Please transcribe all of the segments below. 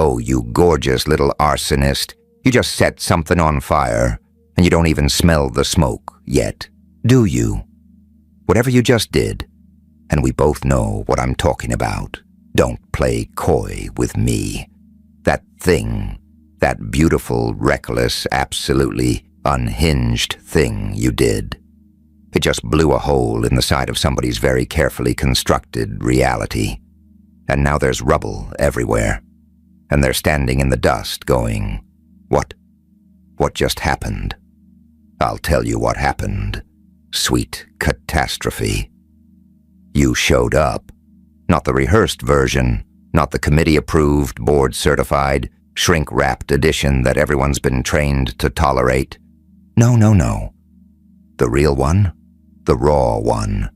Oh, you gorgeous little arsonist. You just set something on fire, and you don't even smell the smoke yet, do you? Whatever you just did, and we both know what I'm talking about, don't play coy with me. That thing, that beautiful, reckless, absolutely unhinged thing you did, it just blew a hole in the side of somebody's very carefully constructed reality. And now there's rubble everywhere. And they're standing in the dust going, What? What just happened? I'll tell you what happened. Sweet catastrophe. You showed up. Not the rehearsed version, not the committee-approved, board-certified, shrink-wrapped edition that everyone's been trained to tolerate. No, no, no. The real one. The raw one.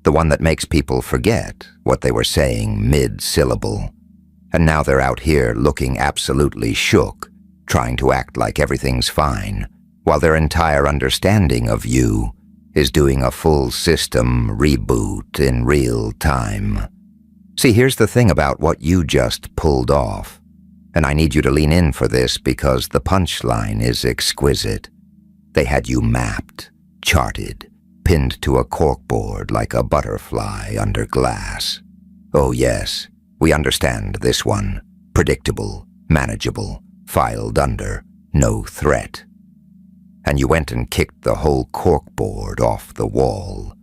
The one that makes people forget what they were saying mid-syllable. And now they're out here looking absolutely shook, trying to act like everything's fine, while their entire understanding of you is doing a full system reboot in real time. See, here's the thing about what you just pulled off, and I need you to lean in for this because the punchline is exquisite. They had you mapped, charted, pinned to a corkboard like a butterfly under glass. Oh yes, we understand this one. Predictable, manageable, filed under, no threat. And you went and kicked the whole corkboard off the wall.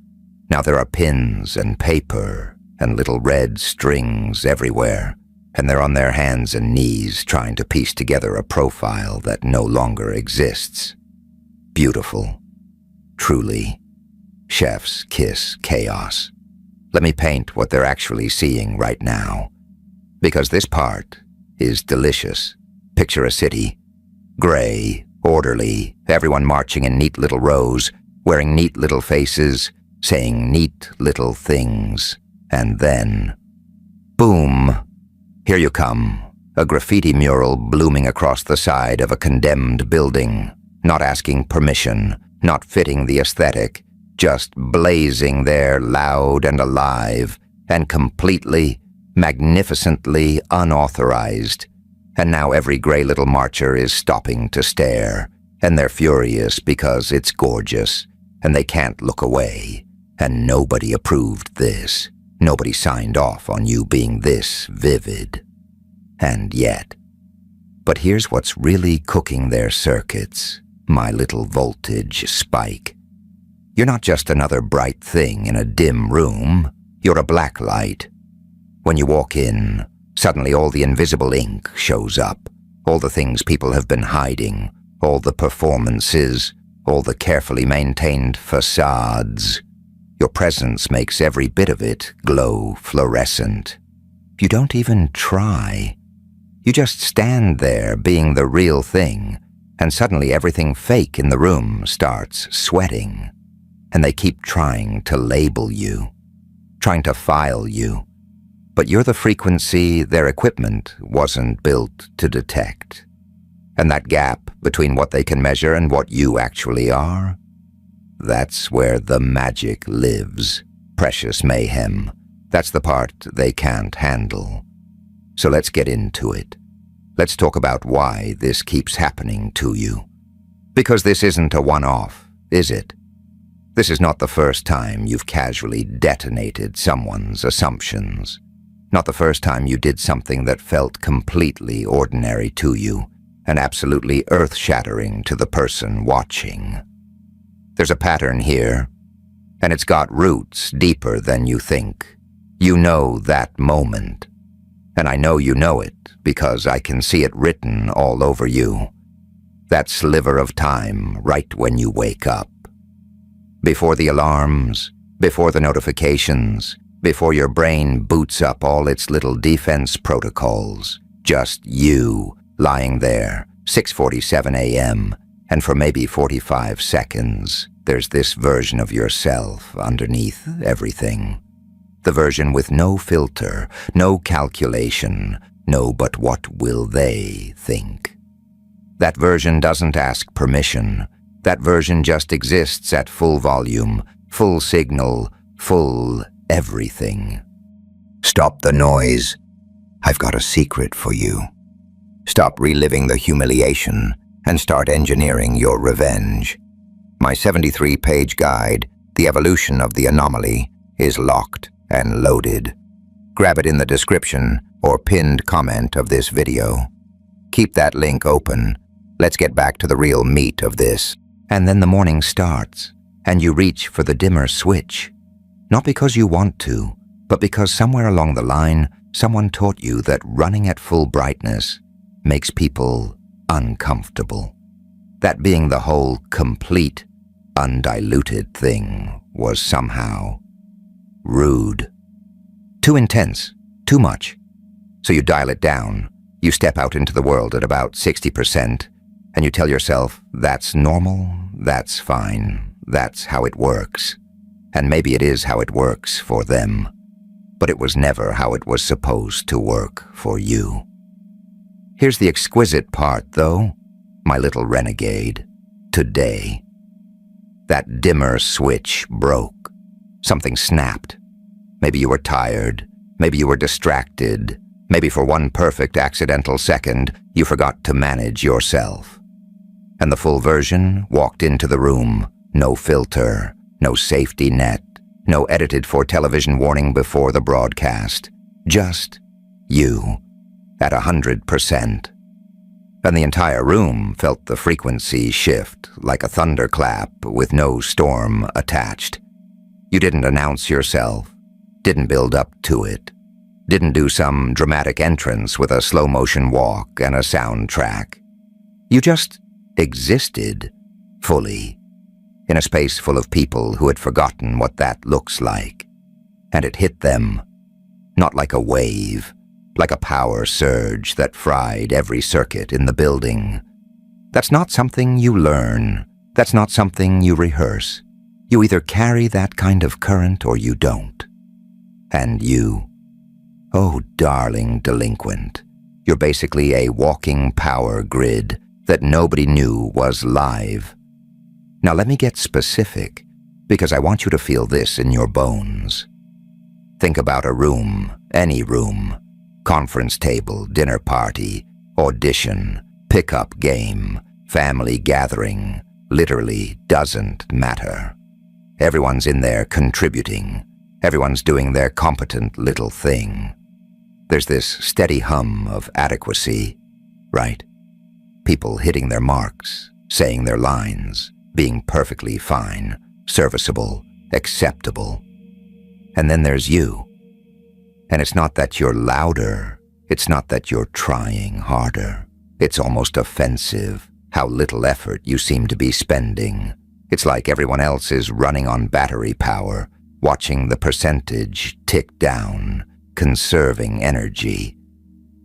Now there are pins and paper and little red strings everywhere, and they're on their hands and knees trying to piece together a profile that no longer exists. Beautiful. Truly. Chef's kiss chaos. Let me paint what they're actually seeing right now. Because this part is delicious. Picture a city. Gray, orderly, everyone marching in neat little rows, wearing neat little faces, saying neat little things. And then, boom, here you come. A graffiti mural blooming across the side of a condemned building, not asking permission, not fitting the aesthetic, just blazing there loud and alive, and completely, magnificently unauthorized. And now every gray little marcher is stopping to stare, and they're furious because it's gorgeous, and they can't look away. And nobody approved this. Nobody signed off on you being this vivid. And yet. But here's what's really cooking their circuits, my little voltage spike. You're not just another bright thing in a dim room. You're a black light. When you walk in, suddenly all the invisible ink shows up. All the things people have been hiding. All the performances. All the carefully maintained facades. Your presence makes every bit of it glow fluorescent. You don't even try. You just stand there being the real thing, and suddenly everything fake in the room starts sweating. And they keep trying to label you, trying to file you. But you're the frequency their equipment wasn't built to detect. And that gap between what they can measure and what you actually are, that's where the magic lives. Precious mayhem. That's the part they can't handle. So let's get into it. Let's talk about why this keeps happening to you. Because this isn't a one-off, is it? This is not the first time you've casually detonated someone's assumptions. Not the first time you did something that felt completely ordinary to you and absolutely earth-shattering to the person watching. There's a pattern here, and it's got roots deeper than you think. You know that moment, and I know you know it because I can see it written all over you. That sliver of time right when you wake up. Before the alarms, before the notifications, before your brain boots up all its little defense protocols, just you lying there, 6:47 a.m., and for maybe 45 seconds, there's this version of yourself underneath everything. The version with no filter, no calculation, no but what will they think. That version doesn't ask permission. That version just exists at full volume, full signal, full everything. Stop the noise. I've got a secret for you. Stop reliving the humiliation and start engineering your revenge. My 73-page guide, The Evolution of the Anomaly, is locked and loaded. Grab it in the description or pinned comment of this video. Keep that link open. Let's get back to the real meat of this. And then the morning starts, and you reach for the dimmer switch. Not because you want to, but because somewhere along the line, someone taught you that running at full brightness makes people uncomfortable. That being the whole complete, undiluted thing was somehow rude. Too intense, too much. So you dial it down. You step out into the world at about 60%, and you tell yourself, that's normal, that's fine, that's how it works. And maybe it is how it works for them, but it was never how it was supposed to work for you. Here's the exquisite part, though, my little renegade. Today, that dimmer switch broke. Something snapped. Maybe you were tired, maybe you were distracted, maybe for one perfect accidental second, you forgot to manage yourself. And the full version walked into the room, no filter, no safety net, no edited for television warning before the broadcast. Just you, at 100%. And the entire room felt the frequency shift like a thunderclap with no storm attached. You didn't announce yourself, didn't build up to it, didn't do some dramatic entrance with a slow-motion walk and a soundtrack. You just existed fully in a space full of people who had forgotten what that looks like. And it hit them, not like a wave, like a power surge that fried every circuit in the building. That's not something you learn. That's not something you rehearse. You either carry that kind of current or you don't. And you, oh darling delinquent, you're basically a walking power grid that nobody knew was live. Now let me get specific, because I want you to feel this in your bones. Think about a room, any room, conference table, dinner party, audition, pickup game, family gathering, literally doesn't matter. Everyone's in there contributing. Everyone's doing their competent little thing. There's this steady hum of adequacy, right? People hitting their marks, saying their lines, being perfectly fine, serviceable, acceptable. And then there's you. And it's not that you're louder, it's not that you're trying harder. It's almost offensive how little effort you seem to be spending. It's like everyone else is running on battery power, watching the percentage tick down, conserving energy.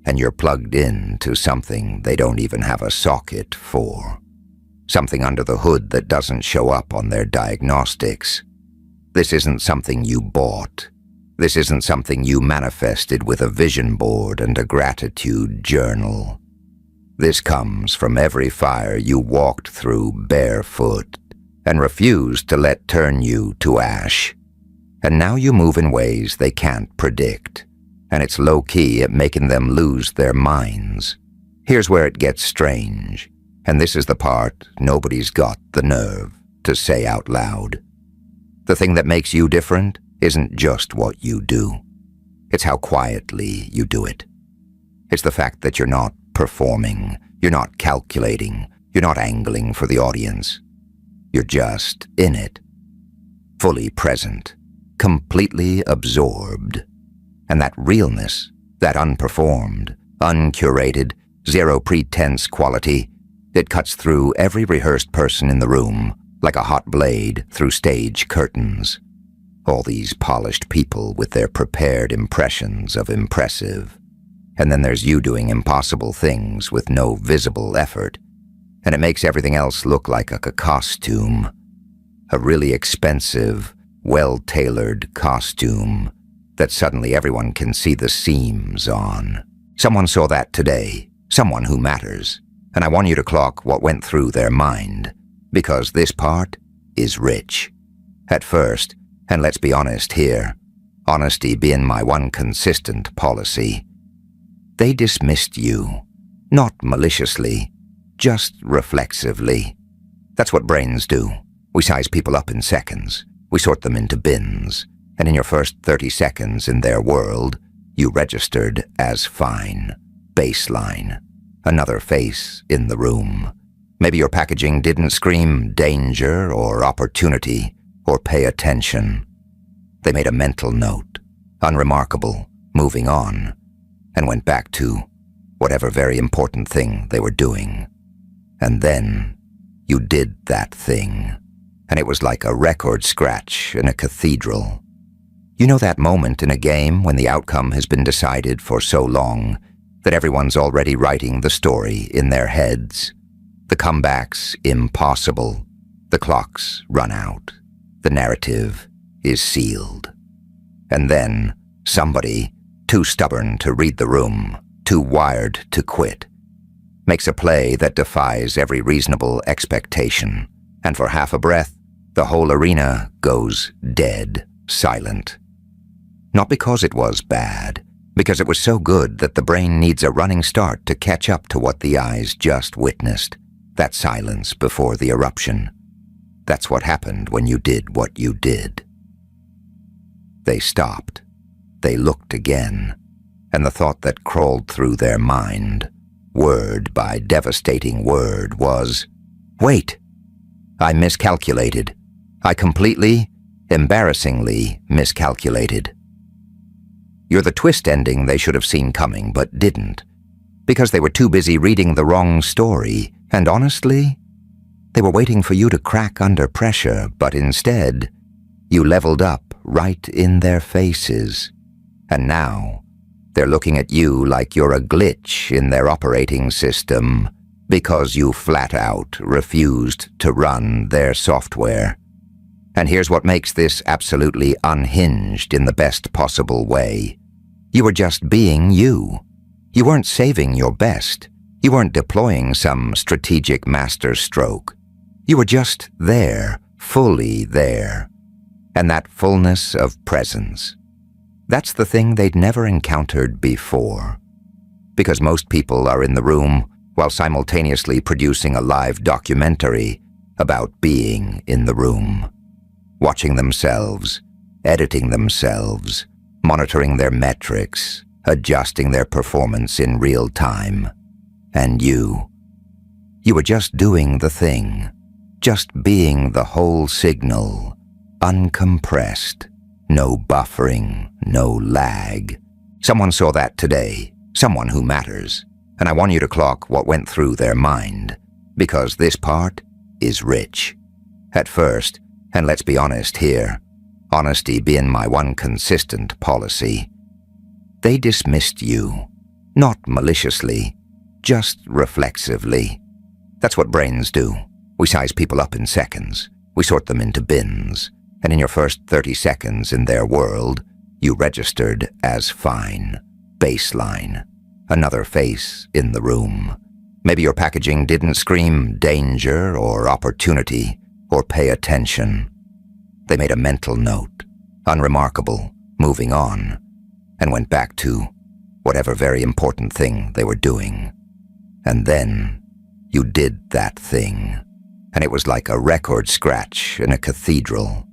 And you're plugged in to something they don't even have a socket for. Something under the hood that doesn't show up on their diagnostics. This isn't something you bought. This isn't something you manifested with a vision board and a gratitude journal. This comes from every fire you walked through barefoot and refused to let turn you to ash. And now you move in ways they can't predict, and it's low-key at making them lose their minds. Here's where it gets strange, and this is the part nobody's got the nerve to say out loud. The thing that makes you different isn't just what you do. It's how quietly you do it. It's the fact that you're not performing, you're not calculating, you're not angling for the audience. You're just in it, fully present, completely absorbed. And that realness, that unperformed, uncurated, zero pretense quality, it cuts through every rehearsed person in the room like a hot blade through stage curtains. All these polished people with their prepared impressions of impressive. And then there's you doing impossible things with no visible effort. And it makes everything else look like a costume. A really expensive, well-tailored costume that suddenly everyone can see the seams on. Someone saw that today, someone who matters, and I want you to clock what went through their mind, because this part is rich. At first, and let's be honest here, honesty being my one consistent policy, they dismissed you. Not maliciously, just reflexively. That's what brains do. We size people up in seconds. We sort them into bins. And in your first 30 seconds in their world, you registered as fine, baseline, another face in the room. Maybe your packaging didn't scream danger or opportunity or pay attention. They made a mental note, unremarkable, moving on, and went back to whatever very important thing they were doing. And then you did that thing, and it was like a record scratch in a cathedral. You know that moment in a game when the outcome has been decided for so long that everyone's already writing the story in their heads? The comeback's impossible. The clock's run out. The narrative is sealed. And then somebody, too stubborn to read the room, too wired to quit, makes a play that defies every reasonable expectation, and for half a breath, the whole arena goes dead silent. Not because it was bad, because it was so good that the brain needs a running start to catch up to what the eyes just witnessed, that silence before the eruption. That's what happened when you did what you did. They stopped. They looked again, and the thought that crawled through their mind, word by devastating word, was, "Wait, I miscalculated. I completely, embarrassingly miscalculated." You're the twist ending they should have seen coming but didn't, because they were too busy reading the wrong story, and honestly, they were waiting for you to crack under pressure, but instead, you leveled up right in their faces. And now, they're looking at you like you're a glitch in their operating system because you flat out refused to run their software. And here's what makes this absolutely unhinged in the best possible way. You were just being you. You weren't saving your best. You weren't deploying some strategic masterstroke. You were just there, fully there. And that fullness of presence, that's the thing they'd never encountered before. Because most people are in the room while simultaneously producing a live documentary about being in the room. Watching themselves, editing themselves, monitoring their metrics, adjusting their performance in real time. And you were just doing the thing, just being the whole signal, uncompressed, no buffering, no lag. Someone saw that today, someone who matters, and I want you to clock what went through their mind, because this part is rich. At first, and let's be honest here, honesty being my one consistent policy, they dismissed you, not maliciously, just reflexively. That's what brains do. We size people up in seconds. We sort them into bins. And in your first 30 seconds in their world, you registered as fine, baseline, another face in the room. Maybe your packaging didn't scream danger or opportunity or pay attention. They made a mental note, unremarkable, moving on, and went back to whatever very important thing they were doing. And then you did that thing, and it was like a record scratch in a cathedral.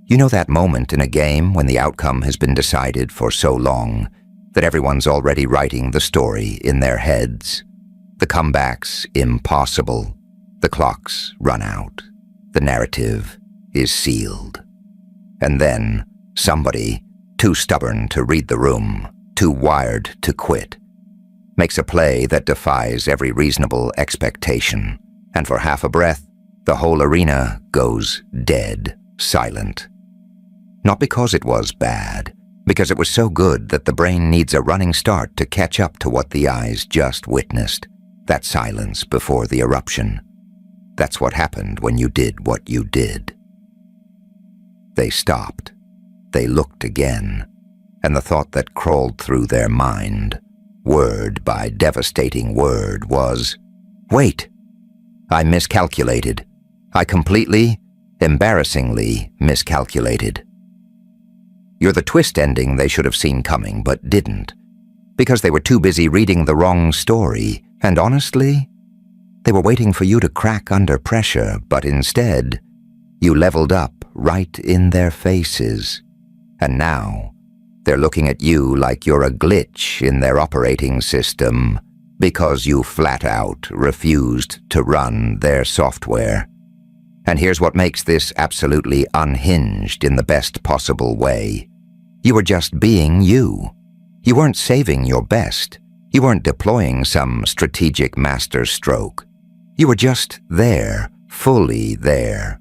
You know that moment in a game when the outcome has been decided for so long that everyone's already writing the story in their heads? The comeback's impossible. The clock's run out. The narrative is sealed. And then somebody, too stubborn to read the room, too wired to quit, makes a play that defies every reasonable expectation, and for half a breath, the whole arena goes dead silent. Not because it was bad, because it was so good that the brain needs a running start to catch up to what the eyes just witnessed, that silence before the eruption. That's what happened when you did what you did. They stopped. They looked again, and the thought that crawled through their mind, word by devastating word, was, "Wait, I miscalculated. I completely, embarrassingly miscalculated." You're the twist ending they should have seen coming but didn't, because they were too busy reading the wrong story, And honestly, they were waiting for you to crack under pressure, but instead, you leveled up right in their faces. And now, they're looking at you like you're a glitch in their operating system because you flat out refused to run their software. And here's what makes this absolutely unhinged in the best possible way. You were just being you. You weren't saving your best. You weren't deploying some strategic masterstroke. You were just there, fully there.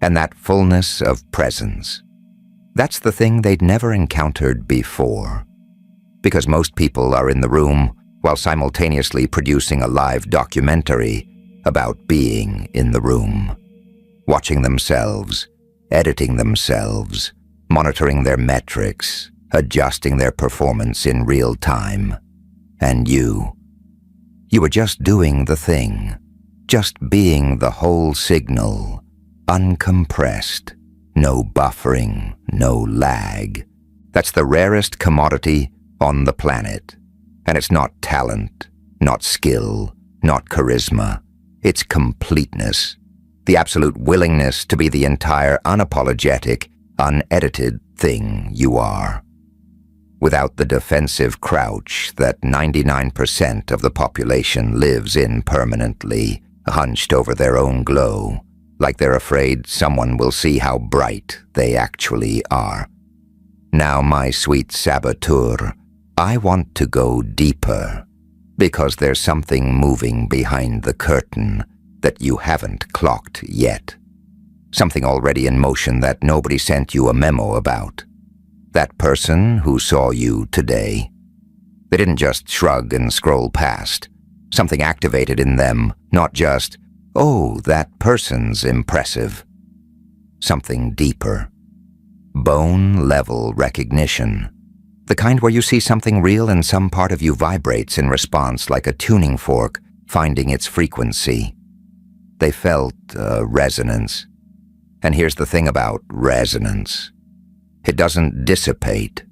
And that fullness of presence. That's the thing they'd never encountered before. Because most people are in the room while simultaneously producing a live documentary about being in the room. Watching themselves, editing themselves, monitoring their metrics, adjusting their performance in real time. And you were just doing the thing, just being the whole signal, uncompressed, no buffering, no lag. That's the rarest commodity on the planet. And it's not talent, not skill, not charisma. It's completeness. The absolute willingness to be the entire unapologetic, unedited thing you are. Without the defensive crouch that 99% of the population lives in permanently, hunched over their own glow, like they're afraid someone will see how bright they actually are. Now, my sweet saboteur, I want to go deeper, because there's something moving behind the curtain that you haven't clocked yet. Something already in motion that nobody sent you a memo about. That person who saw you today. They didn't just shrug and scroll past. Something activated in them, not just, oh, that person's impressive. Something deeper. Bone-level recognition. The kind where you see something real and some part of you vibrates in response like a tuning fork finding its frequency. They felt a resonance. And here's the thing about resonance. It doesn't dissipate.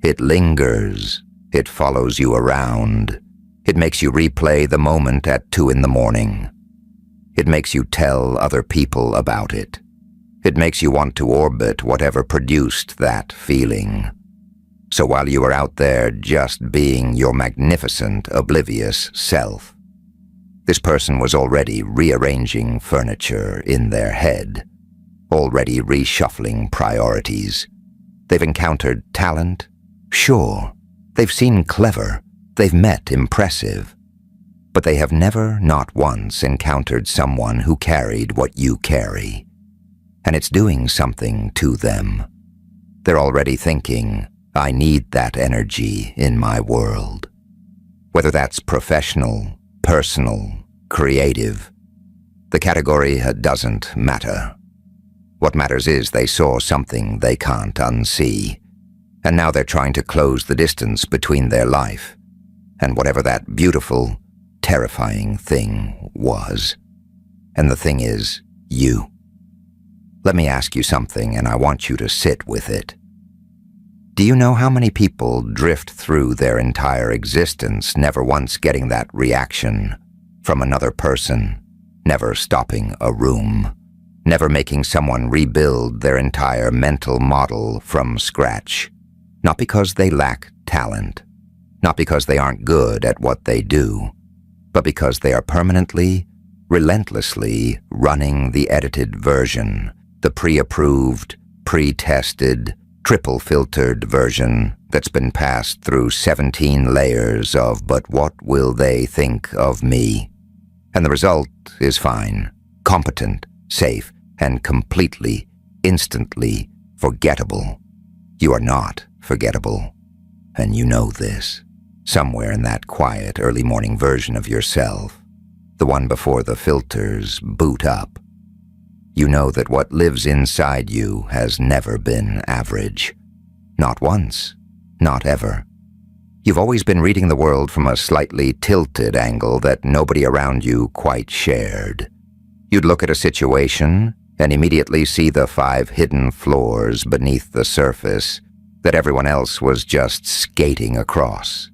It lingers. It follows you around. It makes you replay the moment at 2 a.m. It makes you tell other people about it. It makes you want to orbit whatever produced that feeling. So while you are out there just being your magnificent, oblivious self, this person was already rearranging furniture in their head, already reshuffling priorities. They've encountered talent, sure. They've seen clever. They've met impressive. But they have never, not once, encountered someone who carried what you carry. And it's doing something to them. They're already thinking, I need that energy in my world. Whether that's professional, personal, creative, the category doesn't matter. What matters is they saw something they can't unsee, and now they're trying to close the distance between their life and whatever that beautiful, terrifying thing was. And the thing is, you. Let me ask you something, and I want you to sit with it. Do you know how many people drift through their entire existence never once getting that reaction from another person, never stopping a room, never making someone rebuild their entire mental model from scratch? Not because they lack talent, not because they aren't good at what they do, but because they are permanently, relentlessly running the edited version, the pre-approved, pre-tested, triple-filtered version that's been passed through 17 layers of but what will they think of me? And the result is fine, competent, safe, and completely, instantly forgettable. You are not forgettable, and you know this. Somewhere in that quiet early morning version of yourself, the one before the filters boot up, you know that what lives inside you has never been average. Not once, not ever. You've always been reading the world from a slightly tilted angle that nobody around you quite shared. You'd look at a situation and immediately see the 5 hidden floors beneath the surface that everyone else was just skating across.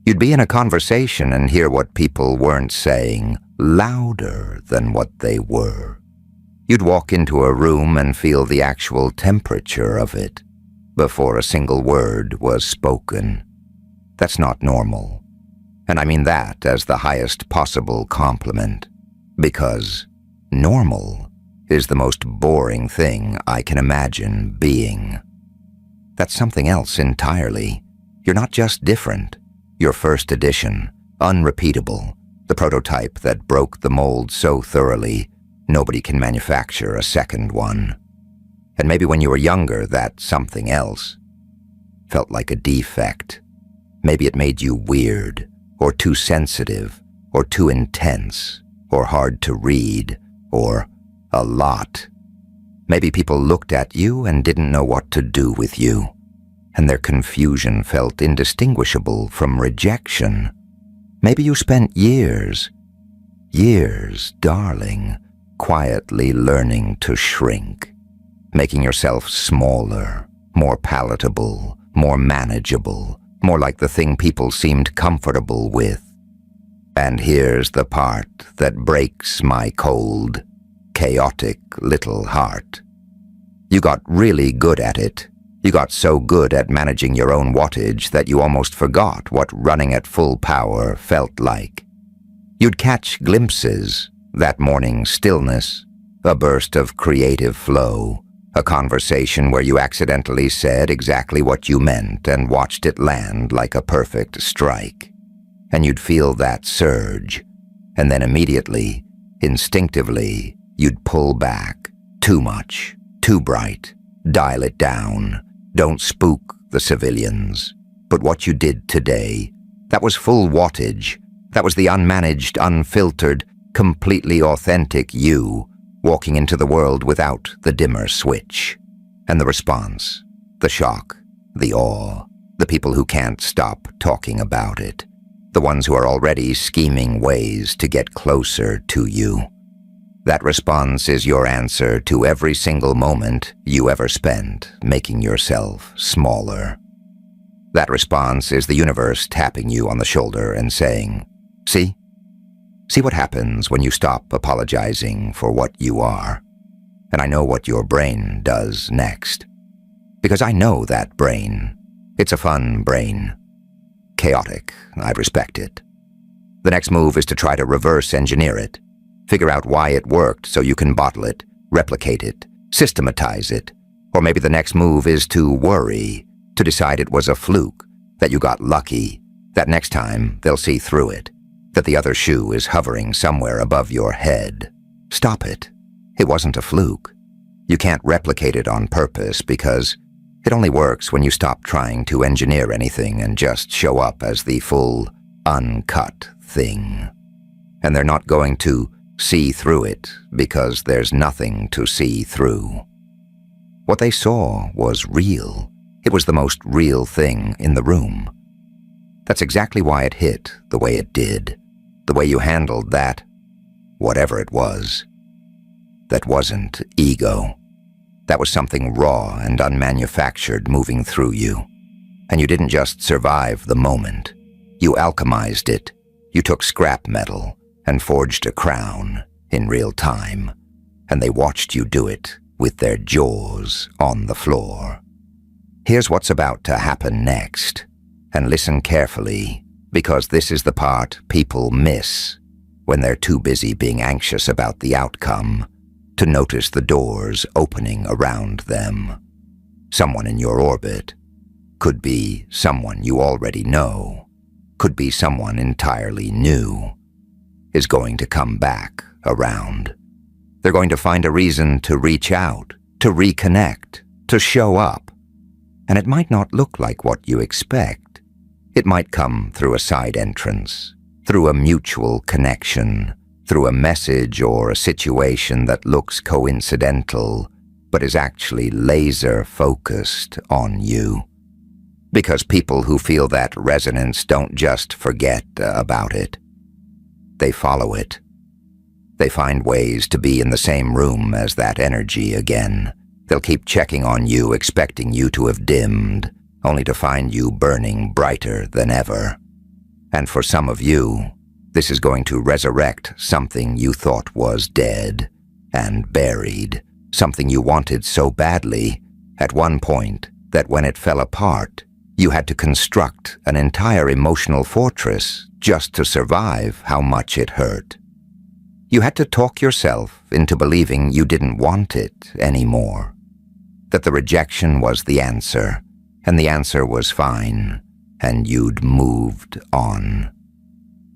You'd be in a conversation and hear what people weren't saying louder than what they were. You'd walk into a room and feel the actual temperature of it before a single word was spoken. That's not normal. And I mean that as the highest possible compliment, because normal is the most boring thing I can imagine being. That's something else entirely. You're not just different. You're first edition, unrepeatable, the prototype that broke the mold so thoroughly nobody can manufacture a second one. And maybe when you were younger, that something else felt like a defect. Maybe it made you weird, or too sensitive, or too intense, or hard to read, or a lot. Maybe people looked at you and didn't know what to do with you, and their confusion felt indistinguishable from rejection. Maybe you spent years, darling, quietly learning to shrink, making yourself smaller, more palatable, more manageable, more like the thing people seemed comfortable with. And here's the part that breaks my cold, chaotic little heart. You got really good at it. You got so good at managing your own wattage that you almost forgot what running at full power felt like. You'd catch glimpses, that morning stillness, a burst of creative flow, a conversation where you accidentally said exactly what you meant and watched it land like a perfect strike. And you'd feel that surge, and then immediately, instinctively, you'd pull back. Too much, too bright, dial it down, don't spook the civilians. But what you did today, that was full wattage. That was the unmanaged, unfiltered, completely authentic you, walking into the world without the dimmer switch. And the response, the shock, the awe, the people who can't stop talking about it, the ones who are already scheming ways to get closer to you. That response is your answer to every single moment you ever spent making yourself smaller. That response is the universe tapping you on the shoulder and saying, "See? See what happens when you stop apologizing for what you are." And I know what your brain does next. Because I know that brain. It's a fun brain. Chaotic, I respect it. The next move is to try to reverse engineer it. Figure out why it worked so you can bottle it, replicate it, systematize it. Or maybe the next move is to worry, to decide it was a fluke, that you got lucky, that next time they'll see through it, that the other shoe is hovering somewhere above your head. Stop it. It wasn't a fluke. You can't replicate it on purpose because it only works when you stop trying to engineer anything and just show up as the full, uncut thing. And they're not going to see through it because there's nothing to see through. What they saw was real. It was the most real thing in the room. That's exactly why it hit the way it did, the way you handled that, whatever it was. That wasn't ego. That was something raw and unmanufactured moving through you. And you didn't just survive the moment. You alchemized it. You took scrap metal and forged a crown in real time. And they watched you do it with their jaws on the floor. Here's what's about to happen next. And listen carefully, because this is the part people miss when they're too busy being anxious about the outcome to notice the doors opening around them. Someone in your orbit. Could be someone you already know. Could be someone entirely new. Is going to come back around. They're going to find a reason to reach out, to reconnect, to show up. And it might not look like what you expect. It might come through a side entrance, through a mutual connection, through a message or a situation that looks coincidental, but is actually laser-focused on you. Because people who feel that resonance don't just forget about it. They follow it. They find ways to be in the same room as that energy again. They'll keep checking on you, expecting you to have dimmed, only to find you burning brighter than ever. And for some of you, this is going to resurrect something you thought was dead and buried, something you wanted so badly at one point that when it fell apart, you had to construct an entire emotional fortress just to survive how much it hurt. You had to talk yourself into believing you didn't want it anymore, that the rejection was the answer, and the answer was fine, and you'd moved on.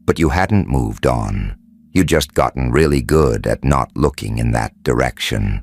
But you hadn't moved on. You'd just gotten really good at not looking in that direction.